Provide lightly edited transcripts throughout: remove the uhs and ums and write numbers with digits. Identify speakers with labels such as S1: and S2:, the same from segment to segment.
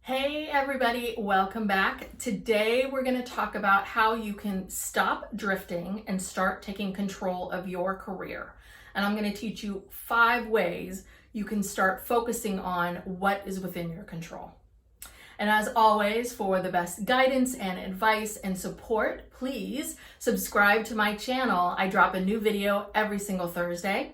S1: Hey everybody, welcome back. Today we're going to talk about how you can stop drifting and start taking control of your career. And I'm going to teach you 5 ways you can start focusing on what is within your control. And as always, for the best guidance and advice and support, please subscribe to my channel. I drop a new video every single Thursday.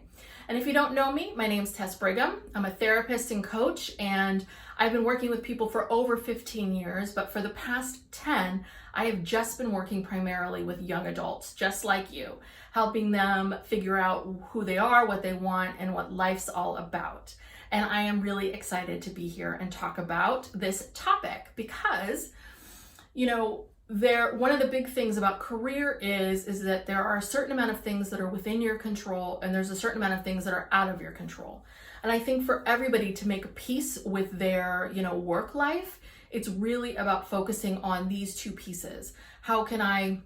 S1: And if you don't know me, my name's Tess Brigham. I'm a therapist and coach, and I've been working with people for over 15 years, but for the past 10, I have just been working primarily with young adults, just like you, helping them figure out who they are, what they want, and what life's all about. And I am really excited to be here and talk about this topic because, one of the big things about career is that there are a certain amount of things that are within your control and there's a certain amount of things that are out of your control. And I think for everybody to make peace with their, work life, it's really about focusing on these 2 pieces. How can I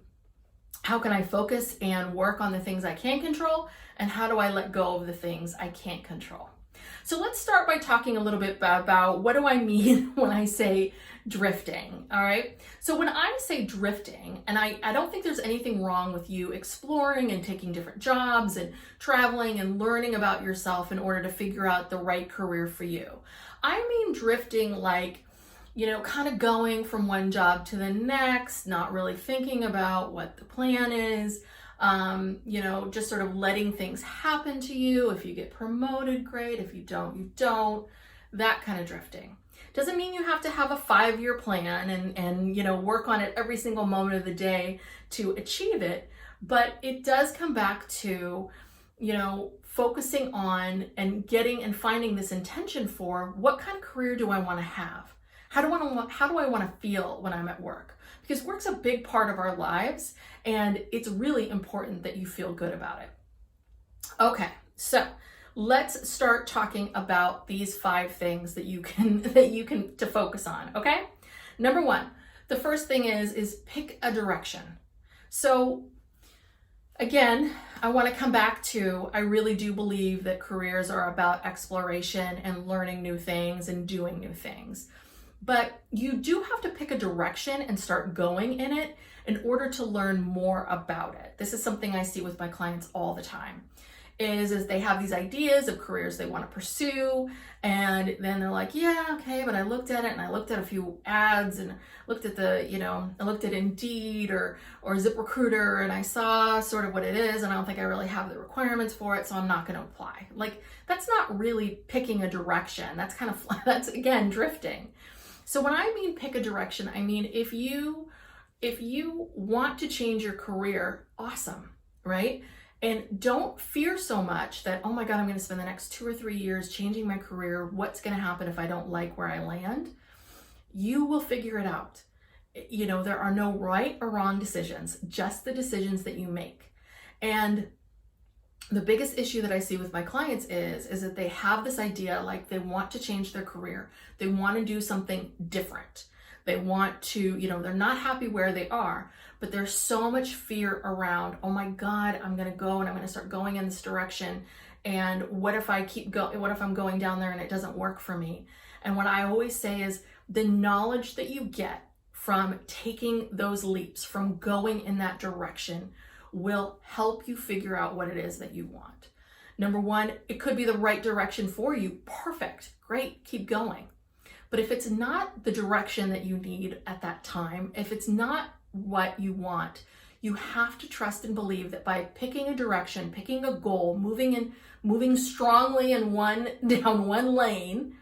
S1: focus and work on the things I can control, and how do I let go of the things I can't control? So let's start by talking a little bit about what do I mean when I say drifting, all right? So when I say drifting, and I don't think there's anything wrong with you exploring and taking different jobs and traveling and learning about yourself in order to figure out the right career for you. I mean drifting like, kind of going from one job to the next, not really thinking about what the plan is, just sort of letting things happen to you. If you get promoted, great. If you don't, you don't. That kind of drifting. Doesn't mean you have to have a 5-year plan and work on it every single moment of the day to achieve it. But it does come back to, focusing on and getting and finding this intention for what kind of career do I want to have? How do I want to feel when I'm at work? Because work's a big part of our lives, and it's really important that you feel good about it. Okay, so let's start talking about these 5 things that you can to focus on, okay? Number 1, the first thing is pick a direction. So again, I want to come back to, I really do believe that careers are about exploration and learning new things and doing new things. But you do have to pick a direction and start going in it in order to learn more about it. This is something I see with my clients all the time. Is they have these ideas of careers they want to pursue, and then they're like, yeah, okay, but I looked at it and I looked at a few ads and looked at I looked at Indeed or ZipRecruiter, and I saw sort of what it is, and I don't think I really have the requirements for it, so I'm not going to apply. Like, that's not really picking a direction. That's again drifting. So when I mean pick a direction, I mean if you want to change your career, awesome, right? And don't fear so much that, oh my God, I'm going to spend the next 2 or 3 years changing my career. What's going to happen if I don't like where I land? You will figure it out. There are no right or wrong decisions, just the decisions that you make. And the biggest issue that I see with my clients is that they have this idea, like they want to change their career. They want to do something different. They want to, they're not happy where they are, but there's so much fear around, oh my God, I'm going to go and I'm going to start going in this direction. And what if I'm going down there and it doesn't work for me? And what I always say is the knowledge that you get from taking those leaps, from going in that direction, will help you figure out what it is that you want. Number 1, it could be the right direction for you. Perfect. Great. Keep going. But if it's not the direction that you need at that time, if it's not what you want, you have to trust and believe that by picking a direction, picking a goal, moving strongly down one lane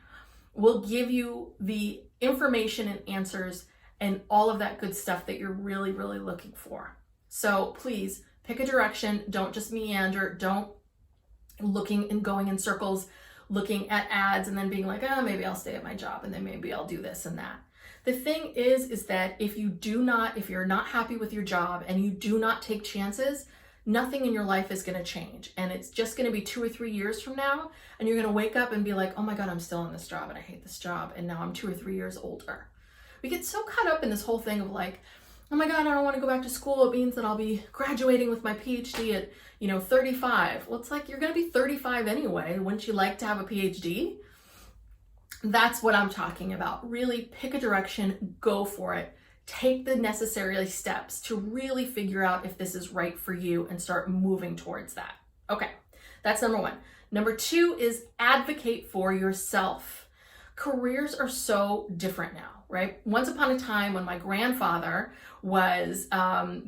S1: will give you the information and answers and all of that good stuff that you're really, really looking for. So please pick a direction. Don't just meander. Don't looking and going in circles, looking at ads and then being like, oh, maybe I'll stay at my job and then maybe I'll do this and that. The thing is that if you're not happy with your job and you do not take chances, nothing in your life is going to change. And it's just going to be 2 or 3 years from now. And you're going to wake up and be like, oh my God, I'm still in this job and I hate this job. And now I'm 2 or 3 years older. We get so caught up in this whole thing of like, oh my God, I don't want to go back to school. It means that I'll be graduating with my PhD at, 35. Well, it's like, you're going to be 35 anyway. Wouldn't you like to have a PhD? That's what I'm talking about. Really pick a direction, go for it. Take the necessary steps to really figure out if this is right for you and start moving towards that. Okay, that's number one. Number two is advocate for yourself. Careers are so different now, right? Once upon a time when my grandfather was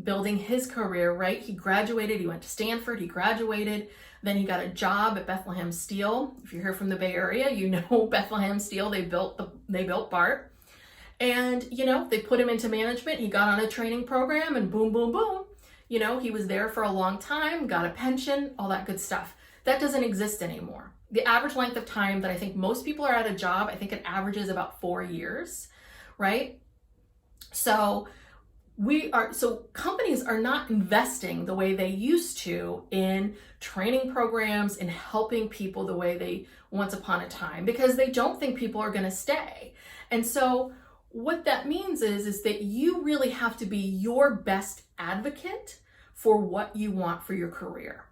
S1: building his career, right? He graduated, he went to Stanford, he graduated, then he got a job at Bethlehem Steel. If you're here from the Bay Area, you know Bethlehem Steel, they built BART. And, they put him into management. He got on a training program and boom, boom, boom. He was there for a long time, got a pension, all that good stuff. That doesn't exist anymore. The average length of time that I think most people are at a job, I think it averages about 4 years, right? So companies are not investing the way they used to in training programs and helping people the way they once upon a time, because they don't think people are going to stay. And so what that means is that you really have to be your best advocate for what you want for your career.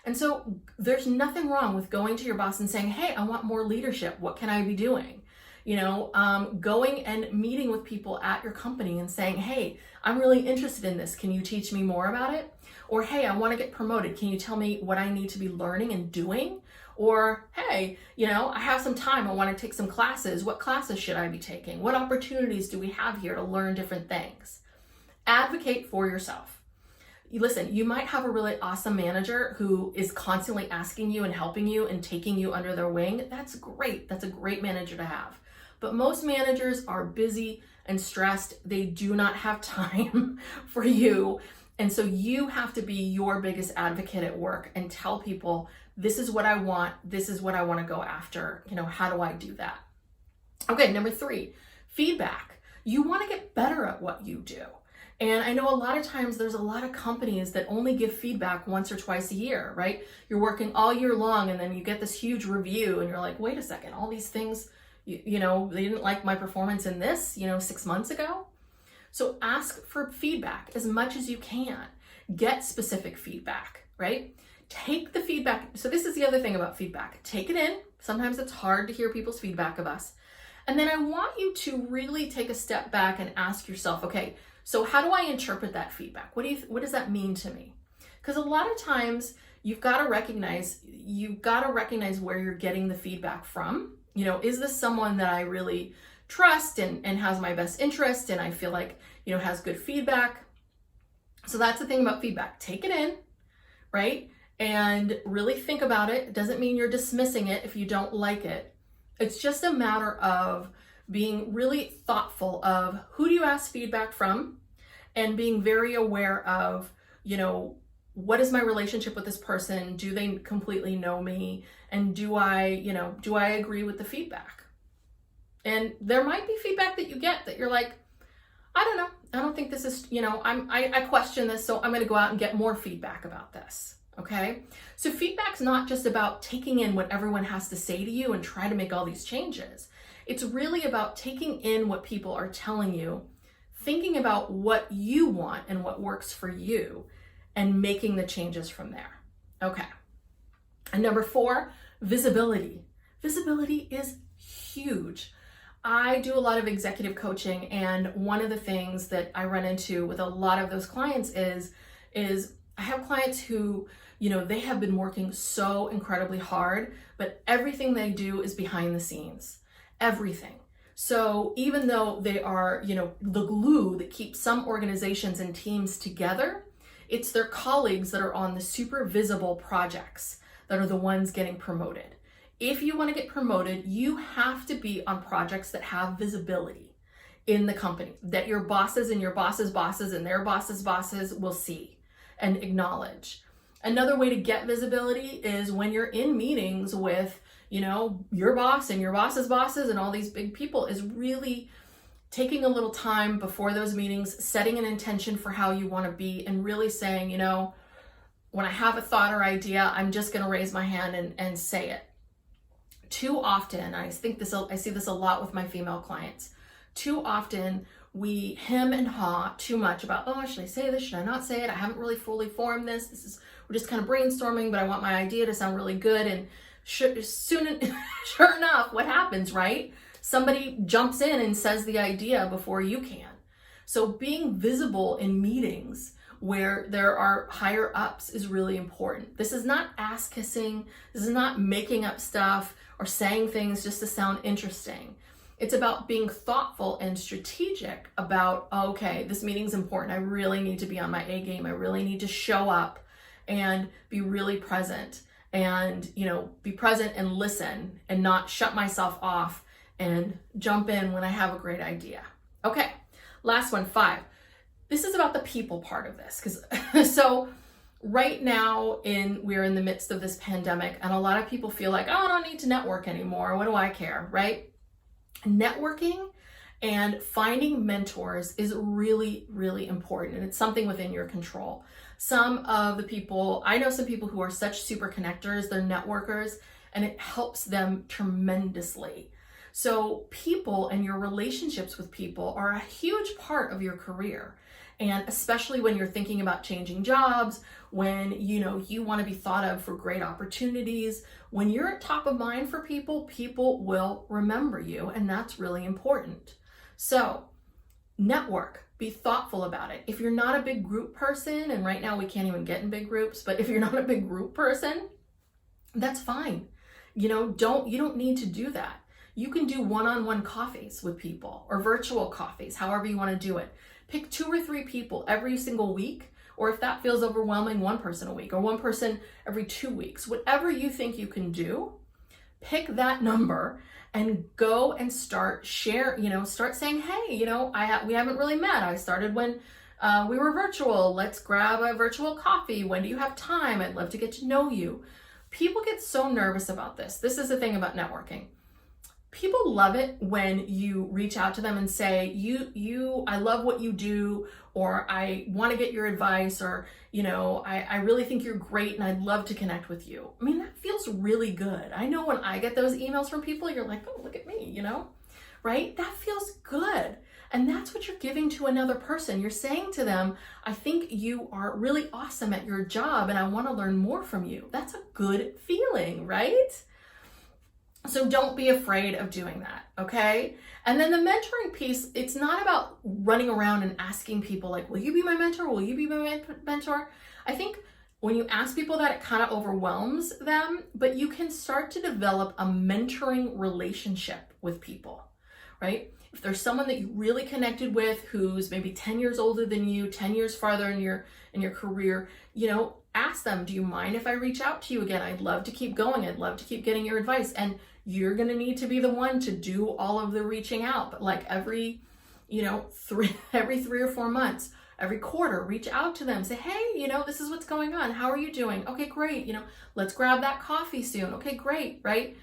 S1: And so there's nothing wrong with going to your boss and saying, hey, I want more leadership. What can I be doing? Going and meeting with people at your company and saying, hey, I'm really interested in this. Can you teach me more about it? Or, hey, I want to get promoted. Can you tell me what I need to be learning and doing? Or, hey, I have some time. I want to take some classes. What classes should I be taking? What opportunities do we have here to learn different things? Advocate for yourself. Listen, you might have a really awesome manager who is constantly asking you and helping you and taking you under their wing. That's great. That's a great manager to have. But most managers are busy and stressed. They do not have time for you. And so you have to be your biggest advocate at work and tell people, this is what I want. This is what I want to go after. How do I do that? Okay, number three, feedback. You want to get better at what you do. And I know a lot of times there's a lot of companies that only give feedback once or twice a year, right? You're working all year long and then you get this huge review and you're like, wait a second, all these things, they didn't like my performance in this, 6 months ago. So ask for feedback as much as you can. Get specific feedback, right? Take the feedback. So this is the other thing about feedback. Take it in. Sometimes it's hard to hear people's feedback of us. And then I want you to really take a step back and ask yourself, okay, so how do I interpret that feedback? What does that mean to me? Because a lot of times you've got to recognize where you're getting the feedback from. Is this someone that I really trust and has my best interest and I feel like, has good feedback? So that's the thing about feedback. Take it in, right? And really think about it. It doesn't mean you're dismissing it if you don't like it. It's just a matter of being really thoughtful of who do you ask feedback from and being very aware of, what is my relationship with this person? Do they completely know me? And do I agree with the feedback? And there might be feedback that you get that you're like, I don't know. I don't think this is, I question this, so I'm going to go out and get more feedback about this. Okay. So feedback's not just about taking in what everyone has to say to you and try to make all these changes. It's really about taking in what people are telling you, thinking about what you want and what works for you, and making the changes from there. Okay. And number 4, visibility. Visibility is huge. I do a lot of executive coaching, and one of the things that I run into with a lot of those clients is I have clients who, they have been working so incredibly hard, but everything they do is behind the scenes. Everything. So even though they are, the glue that keeps some organizations and teams together, it's their colleagues that are on the super visible projects that are the ones getting promoted. If you want to get promoted, you have to be on projects that have visibility in the company, that your bosses and your bosses' bosses and their bosses' bosses will see and acknowledge. Another way to get visibility is when you're in meetings with your boss and your boss's bosses and all these big people, is really taking a little time before those meetings, setting an intention for how you want to be, and really saying, when I have a thought or idea, I'm just going to raise my hand and say it. Too often, I see this a lot with my female clients. Too often we hem and haw too much about, oh, should I say this? Should I not say it? I haven't really fully formed this. We're just kind of brainstorming, but I want my idea to sound really good. And sure enough, what happens, right? Somebody jumps in and says the idea before you can. So being visible in meetings where there are higher ups is really important. This is not ass kissing. This is not making up stuff or saying things just to sound interesting. It's about being thoughtful and strategic about, okay, this meeting's important. I really need to be on my A game. I really need to show up and be really present and, be present and listen and not shut myself off and jump in when I have a great idea. Okay, last one, 5. This is about the people part of this, because so right now we're in the midst of this pandemic, and a lot of people feel like, oh, I don't need to network anymore. What do I care, right? Networking and finding mentors is really, really important, and it's something within your control. I know some people who are such super connectors, they're networkers, and it helps them tremendously. So people and your relationships with people are a huge part of your career. And especially when you're thinking about changing jobs, when you want to be thought of for great opportunities, when you're at top of mind for people, people will remember you, and that's really important. So network, be thoughtful about it. If you're not a big group person, and right now we can't even get in big groups, but if you're not a big group person, that's fine. You don't need to do that. You can do one-on-one coffees with people or virtual coffees, however you want to do it. Pick 2 or 3 people every single week, or if that feels overwhelming, 1 person a week or 1 person every 2 weeks. Whatever you think you can do, pick that number and go and start saying, hey, we haven't really met. I started when we were virtual. Let's grab a virtual coffee. When do you have time? I'd love to get to know you. People get so nervous about this. This is the thing about networking. People love it when you reach out to them and say, I love what you do, or I want to get your advice, or, I really think you're great and I'd love to connect with you. I mean, that feels really good. I know when I get those emails from people, you're like, oh, look at me, right? That feels good. And that's what you're giving to another person. You're saying to them, I think you are really awesome at your job and I want to learn more from you. That's a good feeling, right? So don't be afraid of doing that, okay? And then the mentoring piece, it's not about running around and asking people like, will you be my mentor? Will you be my mentor? I think when you ask people that, it kind of overwhelms them, but you can start to develop a mentoring relationship with people, right? If there's someone that you really connected with who's maybe 10 years older than you, 10 years farther in your career, ask them, do you mind if I reach out to you again? I'd love to keep going. I'd love to keep getting your advice. And you're going to need to be the one to do all of the reaching out. But like every 3 or 4 months, every quarter, reach out to them. Say, hey, this is what's going on. How are you doing? Okay, great. Let's grab that coffee soon. Okay, great. Right?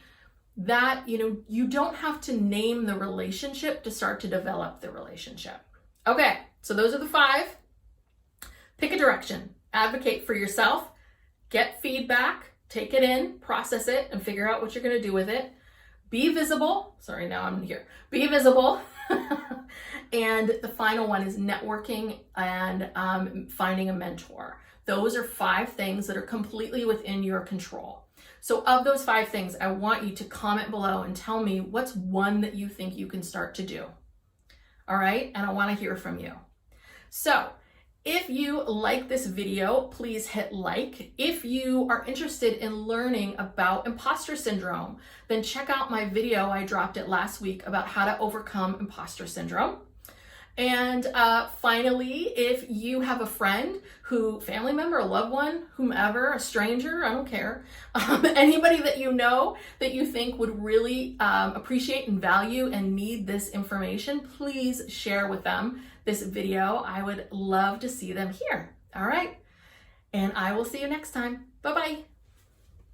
S1: That, you don't have to name the relationship to start to develop the relationship. Okay. So those are the 5. Pick a direction. Advocate for yourself, get feedback, take it in, process it, and figure out what you're going to do with it. Be visible. Sorry, now I'm here. Be visible. And the final one is networking and finding a mentor. Those are 5 things that are completely within your control. So of those 5 things, I want you to comment below and tell me what's one that you think you can start to do. All right? And I want to hear from you. So if you like this video, please hit like. If you are interested in learning about imposter syndrome, then check out my video. I dropped it last week about how to overcome imposter syndrome. And finally, if you have a friend family member, a loved one, whomever, a stranger, I don't care, anybody that you know that you think would really appreciate and value and need this information, please share with them this video. I would love to see them here. All right. And I will see you next time. Bye-bye.